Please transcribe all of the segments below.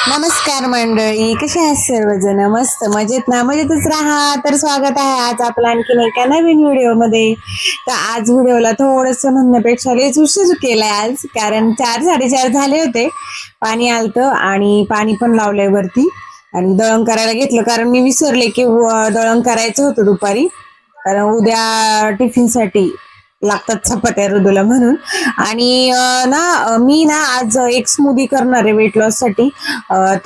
नमस्कार मंडळी, कसे आहात सर्वजण? मस्त मजेत ना? मजेतच राहा. तर स्वागत आहे आज आपलं आणखीन एका नवीन व्हिडिओमध्ये. तर आज व्हिडिओला थोडस म्हणण्यापेक्षा लयच उशीर केलाय आज, कारण 4-4:30 झाले होते. पाणी आलतं आणि पाणी पण लावलंय वरती आणि दळण करायला घेतलं, कारण मी विसरले की दळण करायचं होतं दुपारी, कारण उद्या टिफिनसाठी लागतात चपात्या ऋदूला म्हणून. आणि मी ना आज एक स्मूदी करणार आहे वेट लॉस साठी.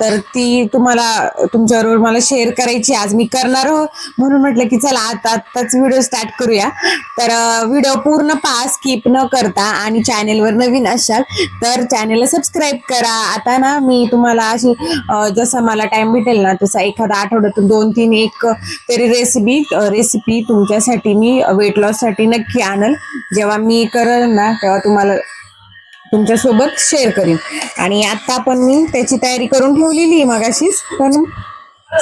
तर ती तुम्हाला तुमच्याबरोबर मला शेअर करायची. आज मी करणार हो, म्हणून म्हटलं की चला आताच व्हिडिओ स्टार्ट करूया. तर व्हिडिओ पूर्ण पहा, स्किप न करता. आणि चॅनेलवर नवीन असाल तर चॅनेलला सबस्क्राईब करा. आता ना मी तुम्हाला अशी जसा मला टाइम भेटेल ना तसा एखादा आठवड्यातून 2-3 एक तरी रेसिपी तुमच्यासाठी मी वेट लॉस साठी नक्की आणल. जेव्हा मी करेल ना तेव्हा तुम्हाला तुमच्यासोबत शेअर करीन. आणि आता पण मी त्याची तयारी करून ठेवलेली आहे मगाशीच, पण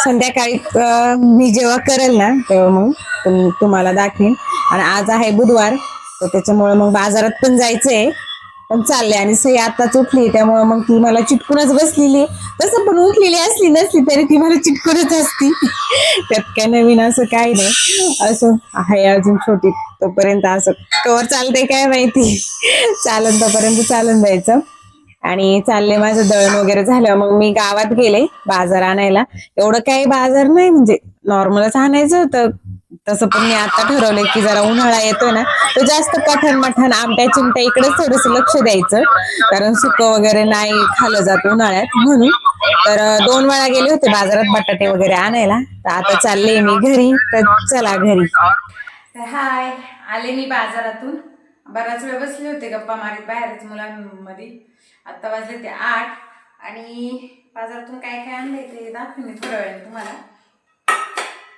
संध्याकाळी मी जेव्हा करेल ना तेव्हा मग तुम्हाला दाखवेन. आणि आज आहे बुधवार, तर त्याच्यामुळे मग बाजारात पण जायचंय, पण चालले. आणि सई आताच उठली, त्यामुळे मग ती मला चिटकूनच बसलेली. तसं पण उठलेली असली नसली तरी ती मला चिटकूनच असती. त्यात काय नवीन असं काही नाही, असं आहे अजून छोटी, तोपर्यंत असं कवर चालतंय काय माहिती. चालन तोपर्यंत चालून द्यायचं. आणि चालले माझं दळण वगैरे झालं, मग मी गावात गेले बाजार आणायला. एवढं काही बाजार नाही, म्हणजे नॉर्मलच आणायचं होतं. तसं पण मी आता ठरवलंय की जरा उन्हाळा येतोय ना, तर जास्त कठण मठण आमट्या चिमट्या इकडेच थोडस लक्ष द्यायचं, कारण सुकं वगैरे नाही खाल्लं जात उन्हाळ्यात म्हणून. तर 2 वेळा गेले होते बाजारात बटाटे वगैरे आणायला. तर आता चालले मी घरी, तर चला घरी. हाय, आले मी बाजारातून. बराच वेळ बसले होते गप्पा मारीत बाहेरच मुलांमध्ये. आता वाजले ते 8 आणि बाजारातून काय काय आणलंय ते दाखवेन मी थोड्या वेळाने तुम्हाला.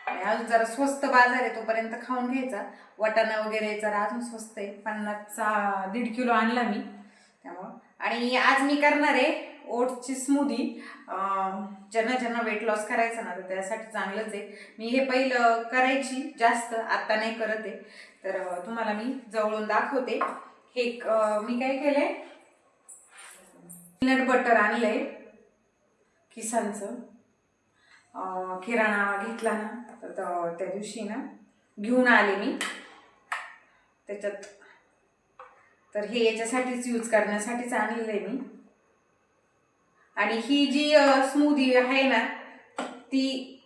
आणि अजून जरा स्वस्त बाजार आहे, तोपर्यंत खाऊन घ्यायचा. वाटाणा वगैरे जरा अजून स्वस्त आहे, 50चा 1.5 किलो आणला मी त्यामुळं. आणि आज मी करणार आहे ओट्सची स्मूदी. ज्यांना ज्यांना वेट लॉस करायचं ना तर त्यासाठी चांगलंच आहे. मी हे पहिलं करायची जास्त, आता नाही करत आहे. तर तुम्हाला मी जवळून दाखवते. हे मी काय केलंय, पीनट बटर आणलंय किसानचं. किराणा घेतला ना तर त्या दिवशी ना घेऊन आले मी त्याच्यात. तर हे याच्यासाठीच यूज करण्यासाठीच आणलेलं आहे मी. आणि ही जी स्मूदी आहे ना ती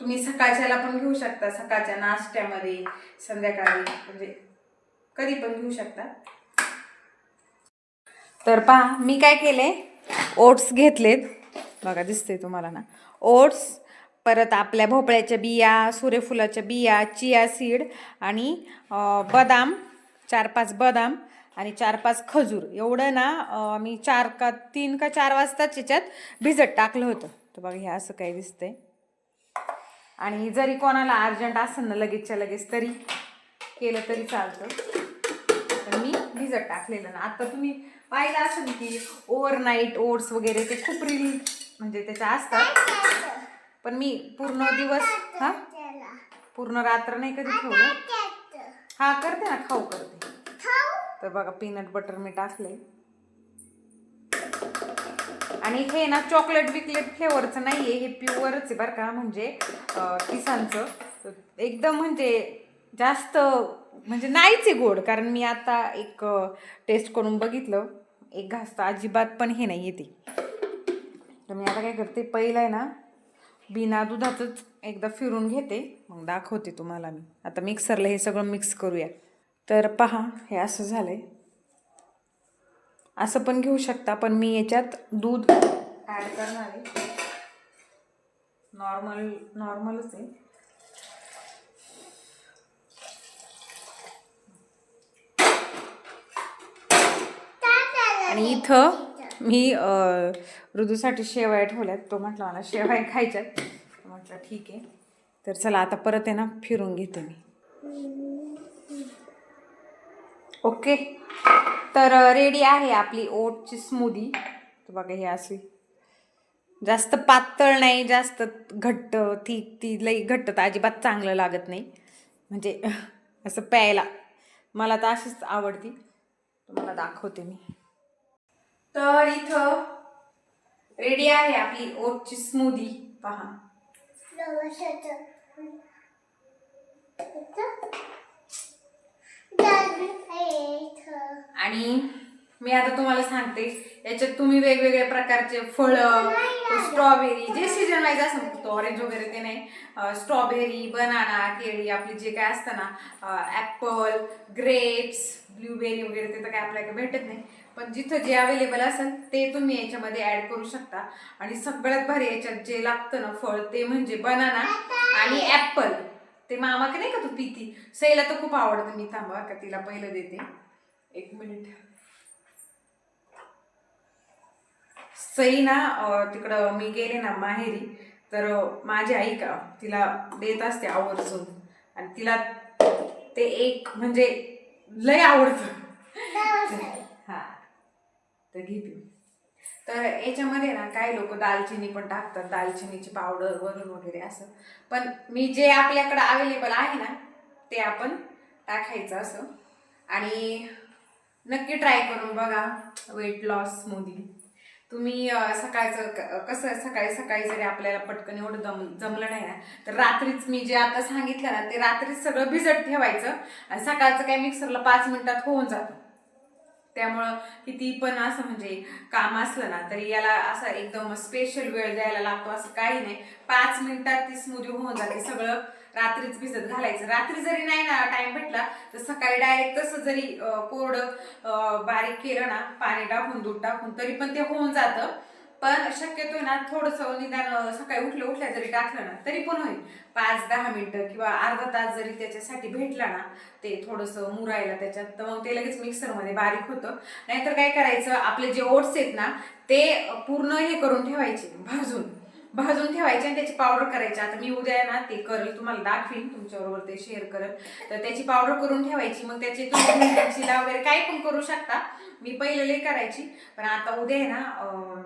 तुम्ही सकाळच्याला पण घेऊ शकता, सकाळच्या नाश्त्यामध्ये, संध्याकाळी, म्हणजे कधी पण घेऊ शकता. तर पहा मी काय केले, ओट्स घेतलेत बघा, दिसते तुम्हाला ना ओट्स, परत आपल्या भोपळ्याच्या बिया, सूर्यफुलाच्या बिया, चिया सीड आणि बदाम, 4-5 बदाम आणि 4-5 खजूर. एवढं ना मी 3 का 4 वाजताच याच्यात भिजत टाकलं होतं. तर बघा हे असं काही दिसतंय. आणि जरी कोणाला अर्जंट असेल ना लगेचच्या लगेच तरी केलं तरी चालतं. तर मी भिजत टाकलेलं ना. आता तुम्ही पाहिलं असेल की ओव्हरनाईट ओट्स वगैरे ते खूप म्हणजे त्याच्या असतात, पण मी पूर्ण दिवस पूर्ण रात्र नाही कधी ठेवलं. हा करते ना, खाऊ करते. तर बघा पीनट बटर मी टाकले. आणि हे ना चॉकलेट फ्लेवरचं नाहीये, हे प्युअरच आहे बरं का, म्हणजे किसानचं. एकदम म्हणजे जास्त म्हणजे नाहीच आहे गोड, कारण मी आता एक टेस्ट करून बघितलं, एक घास तर अजिबात पण हे नाही येते. तर मी आता काय करते, पहिलं आहे ना बिना दुधाचंच एकदा फिरून घेते, मग दाखवते तुम्हाला मी. आता मिक्सरला हे सगळं मिक्स करूया. तर पहा हे असं झालंय. असं पण घेऊ शकता, पण मी याच्यात दूध ॲड करणार आहे. नॉर्मलच आहे. आणि इथं मी ऋदूसाठी शेवया ठेवल्यात. तो म्हटलं मला शेवया खायच्यात, म्हटलं ठीक आहे. तर चला आता परत आहे ना फिरून घेते मी. ओके, तर रेडी आहे आपली ओटची स्मूदी. तर बघा हे अशी जास्त पातळ नाही, जास्त घट्ट, ती लई घट्ट तर अजिबात चांगलं लागत नाही, म्हणजे असं प्यायला मला तर अशीच आवडती. तुम्हाला दाखवते मी. तर इथं रेडी आहे आपली ओटची स्मूदी पहा. आणि मी आता तुम्हाला सांगते याच्यात तुम्ही वेगवेगळ्या प्रकारचे फळं, स्ट्रॉबेरी जे सीजन वाईज असं ऑरेंज वगैरे ते नाही, स्ट्रॉबेरी, बनाना, केळी आपली जे काय असतं ना, ॲपल, ग्रेप्स, ब्लूबेरी वगैरे ते तर काय आपल्याला भेटत नाही, पण जिथं जे अवेलेबल असेल ते तुम्ही याच्यामध्ये ॲड करू शकता. आणि सगळ्यात भारी याच्यात जे लागतं ना फळ ते म्हणजे बनाना आणि ॲपल. ते मामाकडे नाही का तू पिती, सईला तर खूप आवडतं. मी थांबा का तिला पहिलं देते, 1 मिनिट. सई ना तिकडं मी गेले ना माहेरी तर माझी आई का तिला देत असते आवर्जून, आणि तिला ते एक म्हणजे लय आवडतं. हा तर घे पिऊ. तर याच्यामध्ये ना काही लोक दालचिनी पण टाकतात, दालचिनीची पावडर वरून वगैरे असं, पण मी जे आपल्याकडे अवेलेबल आहे ना ते आपण टाकायचं असं. आणि नक्की ट्राय करून बघा वेट लॉस स्मूदी. तुम्ही सकाळचं कसं सकाळी सकाळी जरी आपल्याला पटकन एवढं जमलं नाही ना तर रात्रीच मी जे आता सांगितलं ना ते रात्रीच सगळं भिजत ठेवायचं आणि सकाळचं काय मिक्सरला 5 मिनिटात होऊन जातं. त्यामुळं किती पण असं म्हणजे काम असलं ना तरी याला असं एकदम स्पेशल वेळ द्यायला लागतो असं काही नाही. 5 मिनिटात ती स्मूदी होऊन जाते. सगळं रात्रीच भिजत घालायचं. रात्री जरी नाही ना टाइम भेटला तर सकाळी डायरेक्ट तसं जरी कोरडं बारीक केलं ना पाणी टाकून दूध टाकून तरी पण ते होऊन जातं. पण शक्यतो ना थोडंसं निदान सकाळी उठल्या जरी टाकलं ना तरी पण होईल. 5-10 मिनिटं किंवा अर्धा तास जरी त्याच्यासाठी भेटला ना ते थोडंसं मुरायला त्याच्यात, तर मग ते लगेच मिक्सरमध्ये बारीक होतं. नाहीतर काय करायचं, आपले जे ओट्स आहेत ना ते पूर्ण हे करून ठेवायचे, भाजून ठेवायचे आणि त्याची पावडर करायची. आता मी उद्या ना ते करेल, तुम्हाला दाखवीन, तुमच्याबरोबर ते शेअर करेल. तर त्याची पावडर करून ठेवायची. मग त्याची तुम्ही चिला वगैरे काही पण करू शकता. मी पहिले लई करायची, पण आता उद्या आहे ना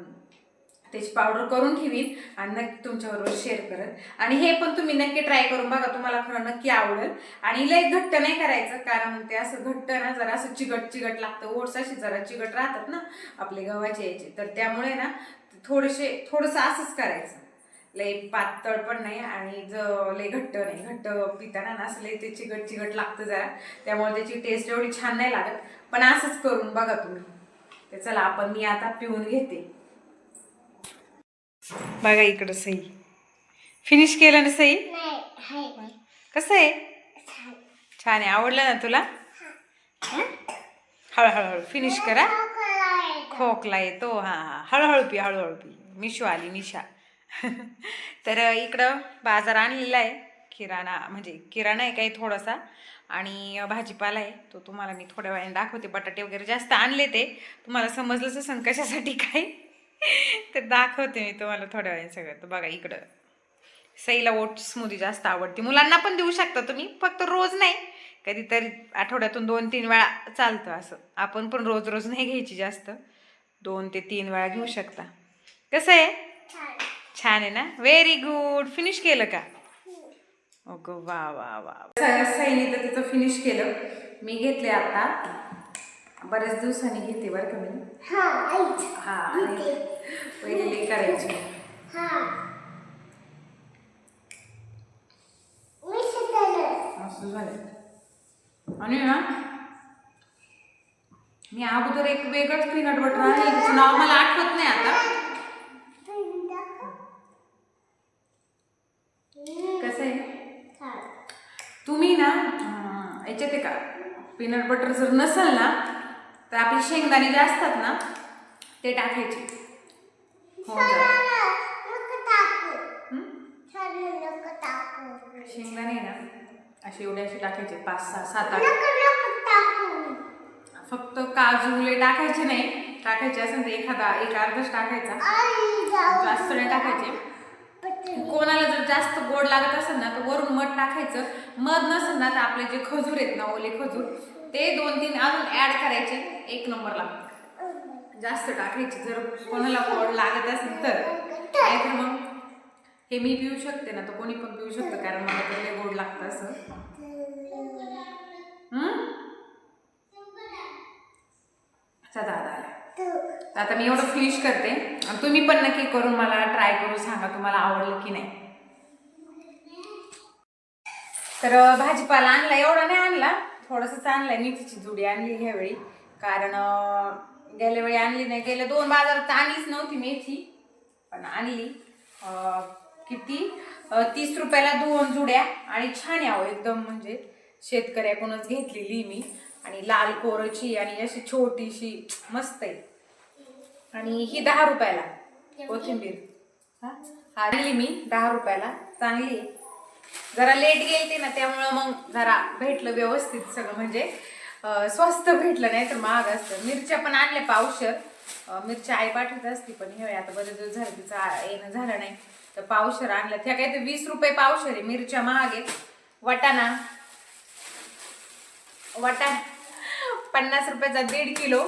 त्याची पावडर करून ठेवीन आणि नक्की तुमच्याबरोबर शेअर करेल. आणि हे पण तुम्ही नक्की ट्राय करून बघा, तुम्हाला खरं नक्की आवडेल. आणि लय घट्ट नाही करायचं, कारण ते असं घट्ट ना जरा असं चिगट लागतं. ओट्स अशी जरा चिगट राहतात ना आपले गव्हाचे याचे, तर त्यामुळे ना थोडंसं असंच करायचं. लय पातळ पण नाही आणि लय घट्ट नाही. घट्ट पिताना ना असं लय ते चिगट लागतं जरा, त्यामुळे त्याची टेस्ट एवढी छान नाही लागत. पण असंच करून बघा तुम्ही. तर चला मी आता पिऊन घेते. बघा इकडं सई फिनिश केलं ना. सई कसं आहे? छान आहे. आवडलं ना तुला? हळूहळू फिनिश करा. खोकला येतो. हां हळूहळू पी. मिशू आली मिशा. तर इकडं बाजार आणलेला आहे. किराणा आहे काही थोडासा, आणि भाजीपाला आहे तो तुम्हाला मी थोड्या वेळाने दाखवते. बटाटे वगैरे जास्त आणले, ते तुम्हाला समजलंच असेल कशासाठी काय. तर दाखवते मी तुम्हाला थोड्या वेळाने सगळं. तर बघा इकडं सईला ओट स्मूदी जास्त आवडते. मुलांना पण देऊ शकता तुम्ही, फक्त रोज नाही, कधीतरी आठवड्यातून 2-3 वेळा चालतं असं. आपण पण रोज नाही घ्यायची, जास्त 2 ते 3 वेळा घेऊ शकता. कसं आहे? छान आहे ना. Very good. फिनिश केलं का? ओके, वा. सईने तर तिथं फिनिश केलं. मी घेतले आता, बऱ्याच दिवसांनी घेते बरं का मी. पहिले करायची. असं झालं. आणि ना मी अगोदर एक वेगळंच पीनट बटर आहे, त्याचं नाव मला आठवत नाही आता. कसं आहे, तुम्ही ना याच्यात आहे का पीनट बटर जर नसेल ना तर आपले शेंगदाणे जे असतात ना ते टाकायचे. शेंगदाणे ना असे एवढे टाकायचे, 5-6-7-8. फक्त काजूले टाकायचे नाही. टाकायचे असेल तर एक अर्धाच टाकायचा, जास्त नाही टाकायचे. कोणाला जर जास्त गोड लागत असेल ना तर वरून मध टाकायचं. मध नसेल ना तर आपले जे खजूर आहेत ना, ओले खजूर, ते 2-3 अजून ऍड करायचे. 1 नंबर लागतं. जास्त टाकायचे जर कोणाला गोड लागत असेल तर. नाहीतर मग हे मी पिऊ शकते ना, तर कोणी पण पिऊ शकतं, कारण मला तर गोड लागतं असं. दादा आला. आता मी एवढं फिनिश करते आणि तुम्ही पण नक्की करून मला ट्राय करून सांगा तुम्हाला आवडलं की नाही. तर भाजीपाला आणला, एवढा नाही आणला, थोडंसंच आणलाय. मेथीची जुडी आणली ह्यावेळी, कारण गेल्या वेळी आणली नाही. गेल्या 2 बाजारात आणलीच नव्हती मेथी, पण आणली. किती 30 रुपयाला 2 जुड्या आणि छान यावं एकदम, म्हणजे शेतकऱ्याकडूनच घेतलेली मी. आणि लाल कोरची आणि अशी छोटीशी मस्त आहे. आणि ही 10 रुपयाला कोथिंबीर आणली मी 10 रुपयाला, चांगली आहे. जरा लेट गेलते ना, त्यामुळं मग जरा भेटलं व्यवस्थित सगळं, म्हणजे स्वस्त भेटलं, नाही तर महाग असतं. मिरच्या पण आणल्या पावशर. मिरच्या आई पाठवत असते, पण हे आता बरेच दिवस झाले तिचं येणं झालं नाही, तर पावशर आणल्या. त्या काय तर 20 रुपये पावशर आहे. मिरच्या महाग आहेत. वाटाणा 50 रुपयाचा 1.5 किलो.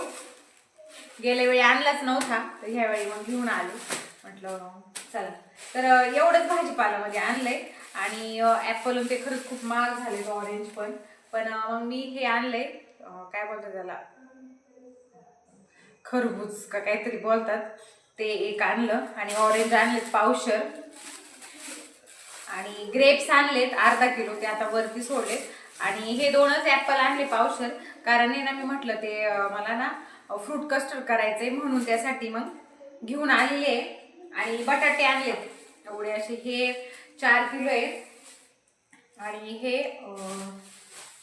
गेल्या वेळी आणलाच नव्हता, तर ह्यावेळी मग घेऊन आलो. म्हटलं चला, तर एवढंच भाजीपाल्यामध्ये आणलंय. आणि ॲपल ते खरंच खूप महाग झाले, ऑरेंज पण. मग मी हे आणलंय, काय बोलतात त्याला, खरबूज का काहीतरी बोलतात, ते एक आणलं. आणि ऑरेंज आणलेत पावशर. आणि ग्रेप्स आणलेत अर्धा किलो, ते आता वरती सोडलेत. आणि हे 2च ॲपल आणले पावशर, कारण आहे ना, मी म्हटलं ते मला ना फ्रूट कस्टर्ड करायचंय, म्हणून त्यासाठी मग घेऊन आलेले आहे. आणि बटाटे आणलेत एवढे असे, हे 4 किलो आहेत. आणि हे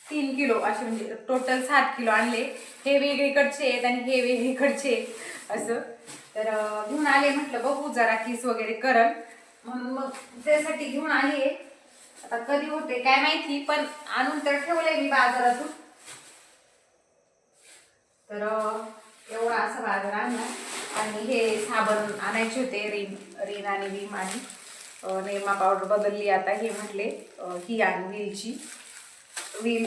3 किलो असे, म्हणजे टोटल 7 किलो आणले. हे वेगळीकडचे आहेत आणि हे वेगळीकडचे असं. तर घेऊन आले, म्हटलं बघू जरा किस वगैरे करल, म्हणून मग त्यासाठी घेऊन आली आहे. आता कधी होते काय माहिती, पण आणून तर ठेवलंय मी बाजारातून. तर एवढा असा बाजार आणला. आणि हे साबण आणायचे होते, रिन आणि विम, आणि निरमा पावडर बदलली आता. हे म्हटले ही आणि व्हीलची व्हील,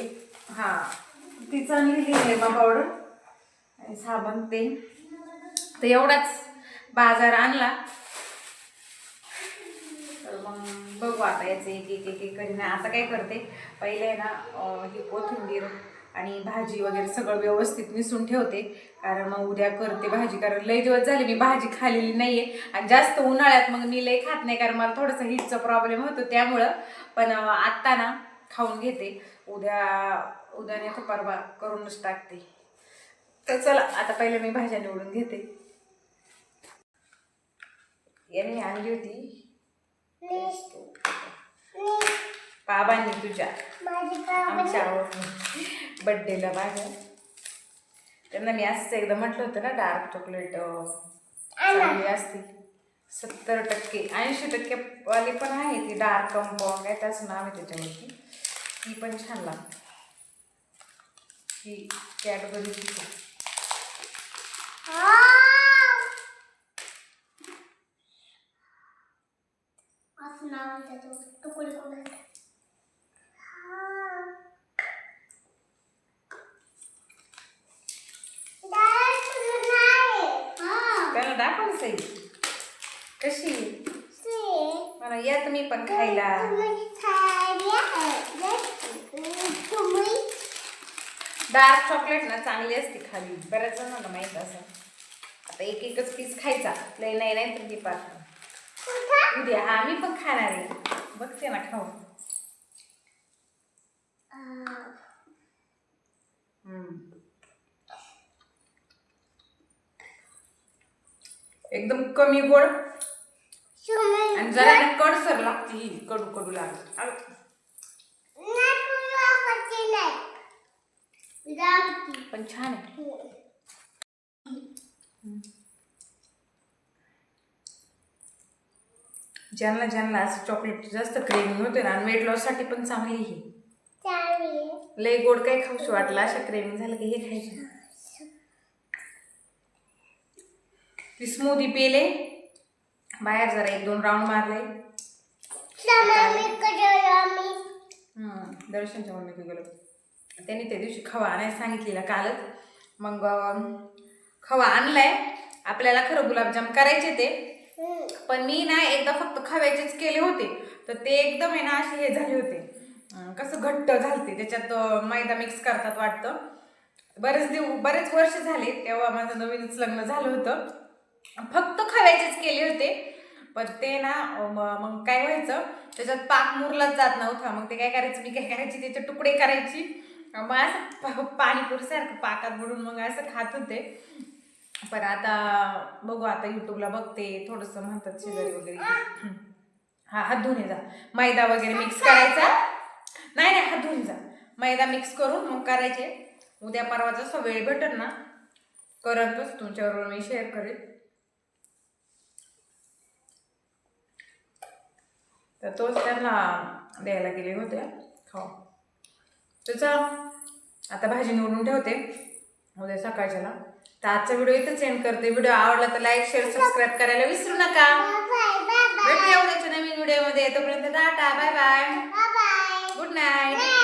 तीच आणलेली निरमा पावडर आणि साबण ते. तर एवढाच बाजार आणला. तर मग बघू आता याचं एक एक एक एक करीन. आता काय करते, पहिले ना ही कोथिंबीर आणि भाजी वगैरे सगळं व्यवस्थित मिसळून ठेवते, कारण मग उद्या करते भाजी. कारण लई दिवस झाले मी भाजी खाल्लेली नाहीये, आणि जास्त उन्हाळ्यात मग मी लई खात नाही, कारण मला थोडंसं हीटचा प्रॉब्लेम होतो त्यामुळं. पण आत्ता ना खाऊन घेते, उद्या नाही तर परवा करूनच टाकते. तर चला, आता पहिले मी भाज्या निवडून घेते. यांनी आणली होती बाबांनी तुझ्या आमच्या बड्डेला भाज्या. त्यांना मी असंच एकदा म्हटलं होतं ना, डार्क चॉकलेट चांगली असते. 70% 80% वाली पण आहे ती, डार्क कंपाऊंड काय त्याचं नाव आहे त्याच्यावरती, ती पण छान लागते. ही कॅडबरीची त्याला दाखव सई कशी मला या तुम्ही पण खायला. डार्क चॉकलेट ना चांगली असते खाली, बऱ्याच जणांना माहित असं. आता एक एकच पीस खायचा, लय नाही तर मी पाहतो उद्या. मी पण खाणार आहे, बघते ना खाऊन. एकदम कमी गोड आणि जरा कडसर लागते, ही कडू कडू लागते. पण छान आहे. ज्यांना असं चॉकलेट जास्त क्रेमिंग होते ना, आणि वेट लॉस साठी पण चांगली ही. लय गोड काही खाऊशी वाटलं, अशा क्रेमिंग झालं की हे खायचं. ती स्मूदी पेले बाहेर, जरा 1-2 राऊंड मारले. दर्शनच्या मम्मीकडे गेलो, त्यांनी त्या दिवशी खवा आणायला सांगितलेला कालच. मग खवा आणलाय. आपल्याला खरं गुलाबजाम करायचे ते, पण मी ना एकदा फक्त खव्याचेच केले होते, तर ते एकदम आहे ना असे हे झाले होते, कसं घट्ट झालते. त्याच्यात मैदा मिक्स करतात वाटतं, बरेच वर्ष झाले तेव्हा माझं नवीनच लग्न झालं होतं. फक्त खव्याचेच केले होते, पण ते ना मग काय व्हायचं, त्याच्यात पाक मुरलाच जात नव्हता. मग ते काय करायचं, मी काय करायची, त्याचे तुकडे करायची, मग असं पाणीपुरीसारखं पाकात बुडून मग असं खात होते. पण आता बघू, आता युट्यूबला बघते, थोडंसं म्हणतात शेजारी वगैरे. हा, हात धुवून जा. मैदा वगैरे मिक्स करायचा. नाही हात धुवून जा. मैदा मिक्स करून मग करायचे. उद्या परवा जसं वेळ भेटेल ना करतच तुमच्याबरोबर मी शेअर करेन. तर तोच त्यांना द्यायला गेले होते. खाऊ त्याचा आता भाजी निवडून ठेवते उद्या सकाळच्याला. तर आजचा व्हिडिओ इथं एंड करते. व्हिडिओ आवडला तर लाईक शेअर सबस्क्राईब करायला विसरू नका. भेटूया उद्याच्या नवीन व्हिडिओमध्ये. तोपर्यंत tata, bye bye, good night.